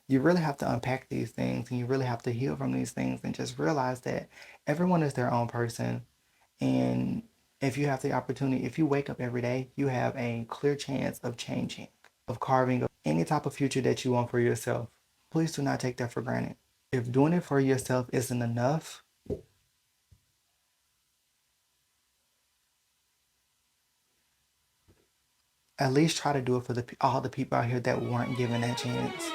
You really have to unpack these things and you really have to heal from these things and just realize that everyone is their own person. And if you have the opportunity, if you wake up every day, you have a clear chance of changing, of carving any type of future that you want for yourself. Please do not take that for granted. If doing it for yourself isn't enough, at least try to do it for all the people out here that weren't given that chance.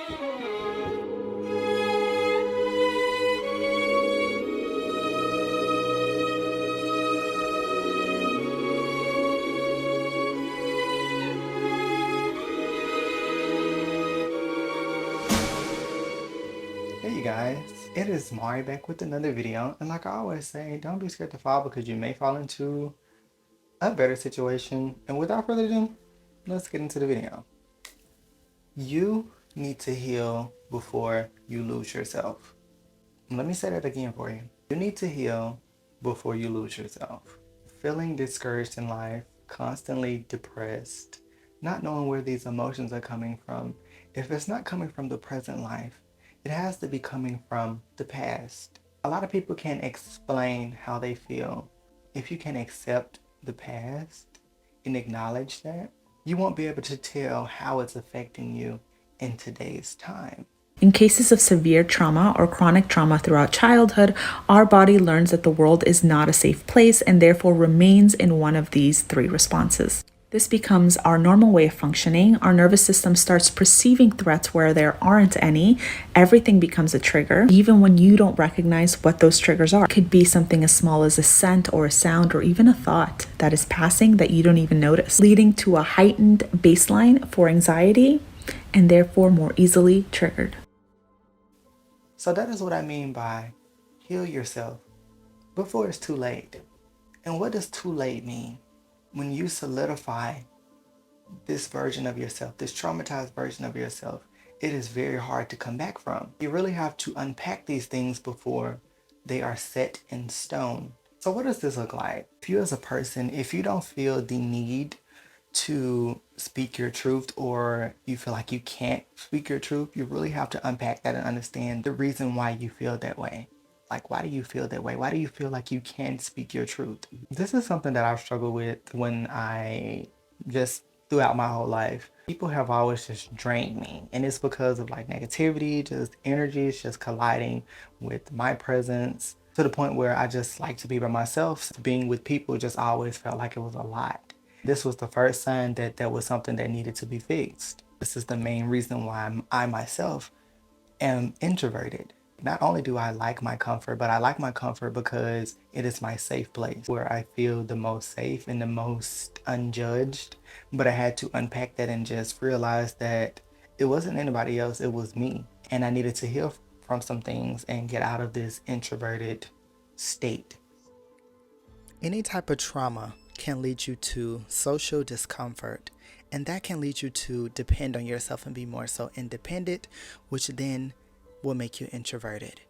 Hey you guys, it is Mari back with another video, and like I always say, don't be scared to fall because you may fall into a better situation. And without further ado, let's get into the video. You need to heal before you lose yourself. Let me say that again for you. You need to heal before you lose yourself. Feeling discouraged in life, constantly depressed, not knowing where these emotions are coming from. If it's not coming from the present life, it has to be coming from the past. A lot of people can't explain how they feel. If you can accept the past and acknowledge that, you won't be able to tell how it's affecting you in today's time. In cases of severe trauma or chronic trauma throughout childhood, our body learns that the world is not a safe place and therefore remains in one of these three responses. This becomes our normal way of functioning. Our nervous system starts perceiving threats where there aren't any. Everything becomes a trigger, even when you don't recognize what those triggers are. It could be something as small as a scent or a sound or even a thought that is passing that you don't even notice, leading to a heightened baseline for anxiety and therefore more easily triggered. So that is what I mean by heal yourself before it's too late. And what does too late mean? When you solidify this version of yourself, this traumatized version of yourself, it is very hard to come back from. You really have to unpack these things before they are set in stone. So what does this look like? If you as a person, if you don't feel the need to speak your truth, or you feel like you can't speak your truth, you really have to unpack that and understand the reason why you feel that way. Like, why do you feel that way? Why do you feel like you can't speak your truth? This is something that I've struggled with when I just throughout my whole life. People have always just drained me, and it's because of like negativity, just energies just colliding with my presence to the point where I just like to be by myself. Being with people just always felt like it was a lot. This was the first sign that there was something that needed to be fixed. This is the main reason why I myself am introverted. Not only do I like my comfort, but I like my comfort because it is my safe place where I feel the most safe and the most unjudged. But I had to unpack that and just realize that it wasn't anybody else, it was me. And I needed to heal from some things and get out of this introverted state. Any type of trauma can lead you to social discomfort, and that can lead you to depend on yourself and be more so independent, which then will make you introverted.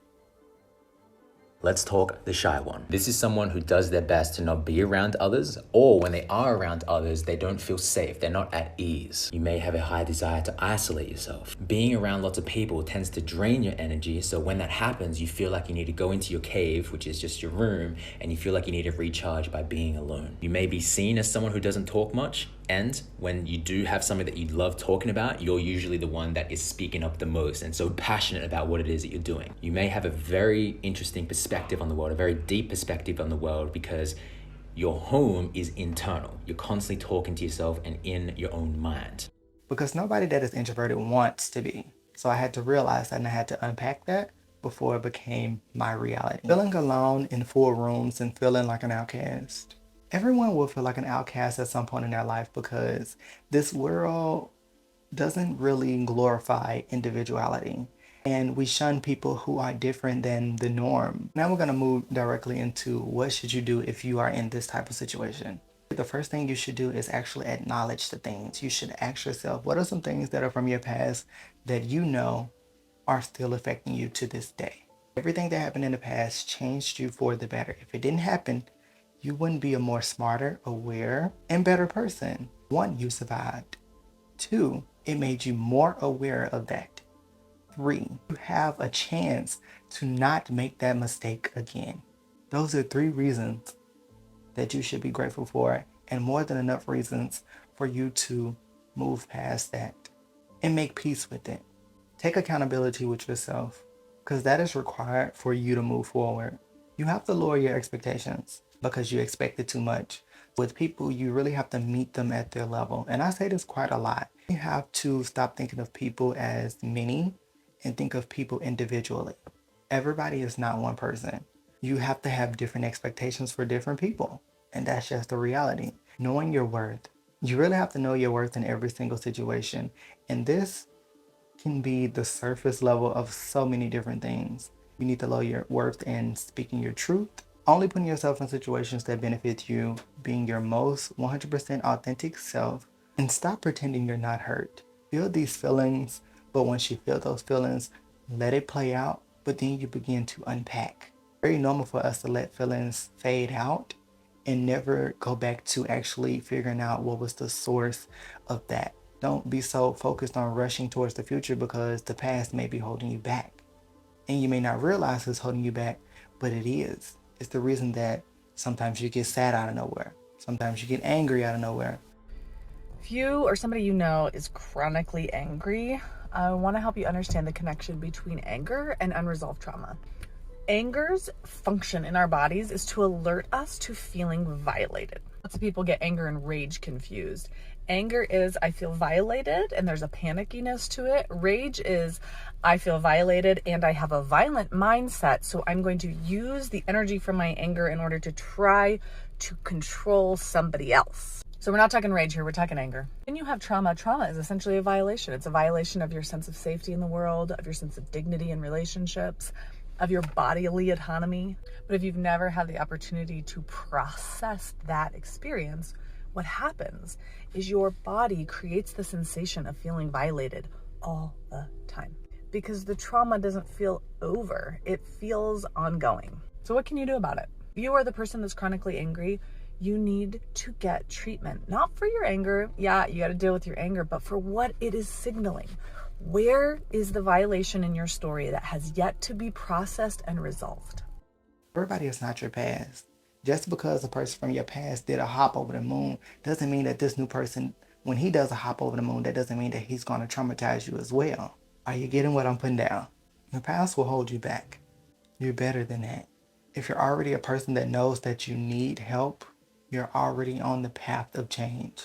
Let's talk the shy one. This is someone who does their best to not be around others, or when they are around others, they don't feel safe, they're not at ease. You may have a high desire to isolate yourself. Being around lots of people tends to drain your energy, so when that happens, you feel like you need to go into your cave, which is just your room, and you feel like you need to recharge by being alone. You may be seen as someone who doesn't talk much, and when you do have something that you love talking about, you're usually the one that is speaking up the most and so passionate about what it is that you're doing. You may have a very interesting perspective on the world, a very deep perspective on the world, because your home is internal. You're constantly talking to yourself and in your own mind. Because nobody that is introverted wants to be. So I had to realize that and I had to unpack that before it became my reality. Feeling alone in 4 rooms and feeling like an outcast. Everyone will feel like an outcast at some point in their life because this world doesn't really glorify individuality. And we shun people who are different than the norm. Now we're going to move directly into what should you do if you are in this type of situation. The first thing you should do is actually acknowledge the things. You should ask yourself, what are some things that are from your past that you know are still affecting you to this day? Everything that happened in the past changed you for the better. If it didn't happen, you wouldn't be a more smarter, aware, and better person. 1, you survived. 2, it made you more aware of that. 3, you have a chance to not make that mistake again. Those are 3 reasons that you should be grateful for, and more than enough reasons for you to move past that and make peace with it. Take accountability with yourself, because that is required for you to move forward. You have to lower your expectations because you expected too much. With people, you really have to meet them at their level. And I say this quite a lot. You have to stop thinking of people as many and think of people individually. Everybody is not one person. You have to have different expectations for different people. And that's just the reality. Knowing your worth. You really have to know your worth in every single situation. And this can be the surface level of so many different things. You need to know your worth in speaking your truth, only putting yourself in situations that benefit you, being your most 100% authentic self, and stop pretending you're not hurt. Feel these feelings, but once you feel those feelings, let it play out, but then you begin to unpack. Very normal for us to let feelings fade out and never go back to actually figuring out what was the source of that. Don't be so focused on rushing towards the future because the past may be holding you back. And you may not realize it's holding you back, but it is. It's the reason that sometimes you get sad out of nowhere. Sometimes you get angry out of nowhere. If you or somebody you know is chronically angry, I want to help you understand the connection between anger and unresolved trauma. Anger's function in our bodies is to alert us to feeling violated. Lots of people get anger and rage confused. Anger is I feel violated and there's a panickiness to it. Rage is I feel violated and I have a violent mindset, so I'm going to use the energy from my anger in order to try to control somebody else. So we're not talking rage here, we're talking anger. When you have trauma, trauma is essentially a violation. It's a violation of your sense of safety in the world, of your sense of dignity in relationships, of your bodily autonomy. But if you've never had the opportunity to process that experience, what happens is your body creates the sensation of feeling violated all the time because the trauma doesn't feel over, it feels ongoing. So what can you do about it? If you are the person that's chronically angry, you need to get treatment, not for your anger. Yeah, you got to deal with your anger, but for what it is signaling. Where is the violation in your story that has yet to be processed and resolved? Everybody is not your past. Just because a person from your past did a hop over the moon doesn't mean that this new person, when he does a hop over the moon, that doesn't mean that he's going to traumatize you as well. Are you getting what I'm putting down? Your past will hold you back. You're better than that. If you're already a person that knows that you need help, you're already on the path of change.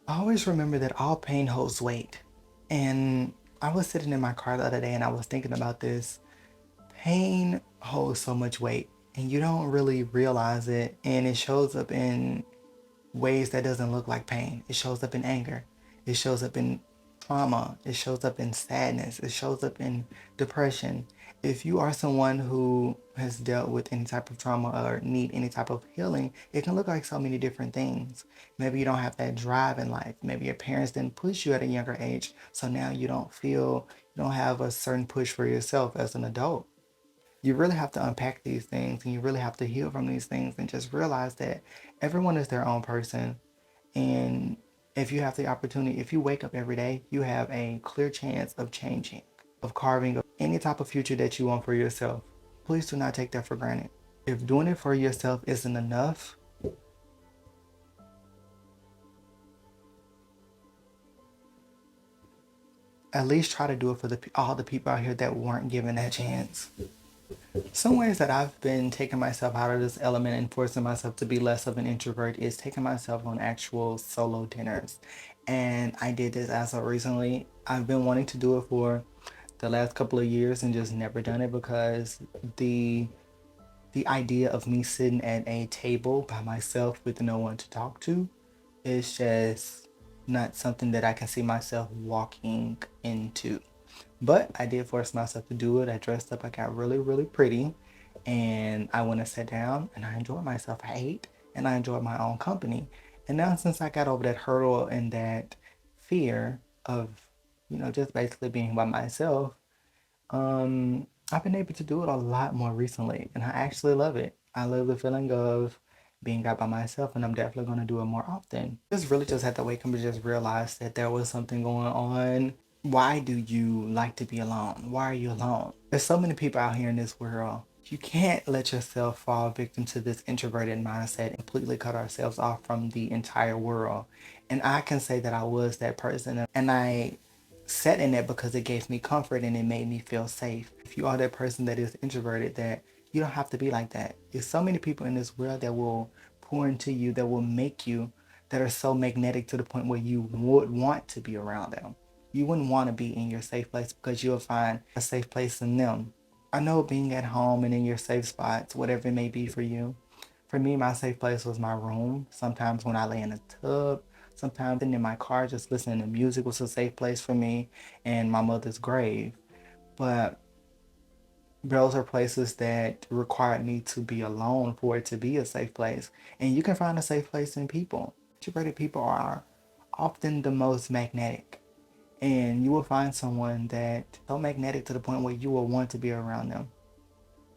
Always remember that all pain holds weight. And I was sitting in my car the other day and I was thinking about this. Pain holds so much weight and you don't really realize it, and it shows up in ways that doesn't look like pain. It shows up in anger. It shows up in trauma. It shows up in sadness. It shows up in depression. If you are someone who has dealt with any type of trauma or need any type of healing, it can look like so many different things. Maybe you don't have that drive in life. Maybe your parents didn't push you at a younger age, so now you don't have a certain push for yourself as an adult. You really have to unpack these things and you really have to heal from these things and just realize that everyone is their own person. And if you have the opportunity, if you wake up every day, you have a clear chance of changing, of carving any type of future that you want for yourself. Please do not take that for granted. If doing it for yourself isn't enough, at least try to do it for all the people out here that weren't given that chance. Some ways that I've been taking myself out of this element and forcing myself to be less of an introvert is taking myself on actual solo dinners. And I did this as of recently. I've been wanting to do it for the last couple of years and just never done it because the idea of me sitting at a table by myself with no one to talk to is just not something that I can see myself walking into. But I did force myself to do it. I dressed up, I got really, really pretty, and I went and sat down and I enjoyed myself. I ate and I enjoyed my own company. And now since I got over that hurdle and that fear of, just basically being by myself, I've been able to do it a lot more recently and I actually love it. I love the feeling of being out by myself and I'm definitely going to do it more often. Just really just had to wake up and just realize that there was something going on Why do you like to be alone? Why are you alone? There's so many people out here in this world. You can't let yourself fall victim to this introverted mindset and completely cut ourselves off from the entire world. And I can say that I was that person. And I sat in it because it gave me comfort and it made me feel safe. If you are that person that is introverted, that you don't have to be like that. There's so many people in this world that will pour into you, that will make you, that are so magnetic to the point where you would want to be around them. You wouldn't want to be in your safe place because you'll find a safe place in them. I know being at home and in your safe spots, whatever it may be for you. For me, my safe place was my room. Sometimes when I lay in a tub, sometimes in my car just listening to music was a safe place for me, and my mother's grave. But those are places that required me to be alone for it to be a safe place. And you can find a safe place in people. Introverted people are often the most magnetic. And you will find someone that so magnetic to the point where you will want to be around them.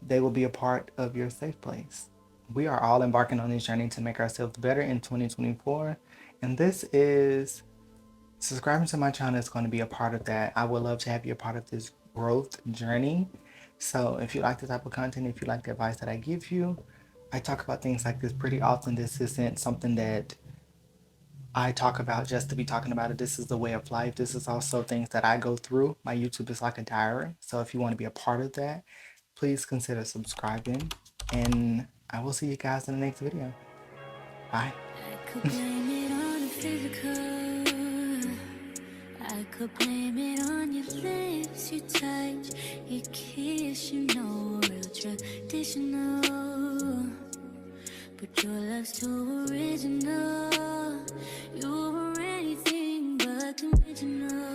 They will be a part of your safe place. We are all embarking on this journey to make ourselves better in 2024. And this is subscribing to my channel is going to be a part of that. I would love to have you a part of this growth journey. So if you like the type of content, if you like the advice that I give you, I talk about things like this pretty often. This isn't something that I talk about just to be talking about it. This is the way of life. This is also things that I go through. My YouTube is like a diary. So if you want to be a part of that, please consider subscribing. And I will see you guys in the next video. Bye. I could blame it on the physical. I could blame it on your lips, your touch, your kiss, you know, real traditional. But your love's too original. You were anything but conventional.